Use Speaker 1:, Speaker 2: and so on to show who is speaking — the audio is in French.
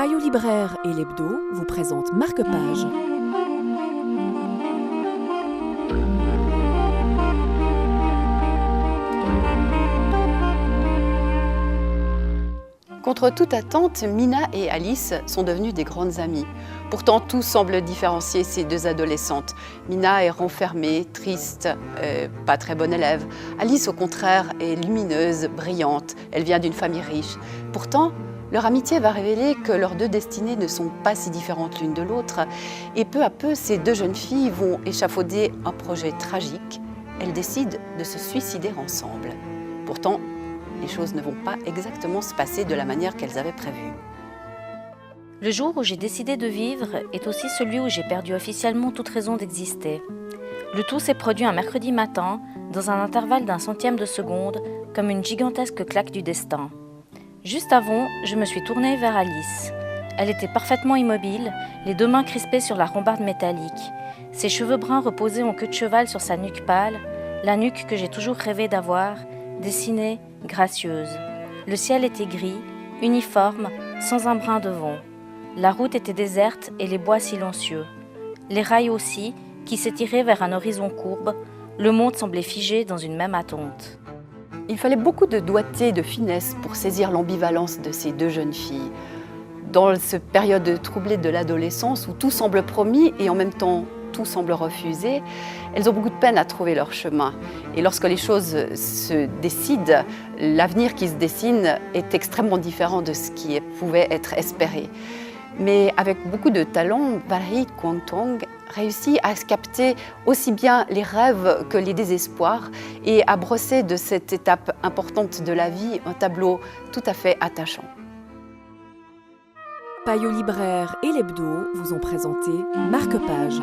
Speaker 1: Payot libraire et l'Hebdo vous présentent Marque-Page.
Speaker 2: Contre toute attente, Mina et Alice sont devenues des grandes amies. Pourtant, tout semble différencier ces deux adolescentes. Mina est renfermée, triste, pas très bonne élève. Alice, au contraire, est lumineuse, brillante. Elle vient d'une famille riche. Pourtant, leur amitié va révéler que leurs deux destinées ne sont pas si différentes l'une de l'autre. Et peu à peu, ces deux jeunes filles vont échafauder un projet tragique. Elles décident de se suicider ensemble. Pourtant, les choses ne vont pas exactement se passer de la manière qu'elles avaient prévu.
Speaker 3: Le jour où j'ai décidé de vivre est aussi celui où j'ai perdu officiellement toute raison d'exister. Le tout s'est produit un mercredi matin, dans un intervalle d'un centième de seconde, comme une gigantesque claque du destin. Juste avant, je me suis tournée vers Alice. Elle était parfaitement immobile, les deux mains crispées sur la rambarde métallique. Ses cheveux bruns reposaient en queue de cheval sur sa nuque pâle, la nuque que j'ai toujours rêvé d'avoir, dessinée, gracieuse. Le ciel était gris, uniforme, sans un brin de vent. La route était déserte et les bois silencieux. Les rails aussi, qui s'étiraient vers un horizon courbe, le monde semblait figé dans une même attente.
Speaker 2: Il fallait beaucoup de doigté et de finesse pour saisir l'ambivalence de ces deux jeunes filles. Dans cette période troublée de l'adolescence où tout semble promis et en même temps tout semble refusé, elles ont beaucoup de peine à trouver leur chemin. Et lorsque les choses se décident, l'avenir qui se dessine est extrêmement différent de ce qui pouvait être espéré. Mais avec beaucoup de talent, Valérie Quantung réussit à capter aussi bien les rêves que les désespoirs et à brosser de cette étape importante de la vie un tableau tout à fait attachant.
Speaker 1: Payot libraire et l'Hebdo vous ont présenté Marque-Page.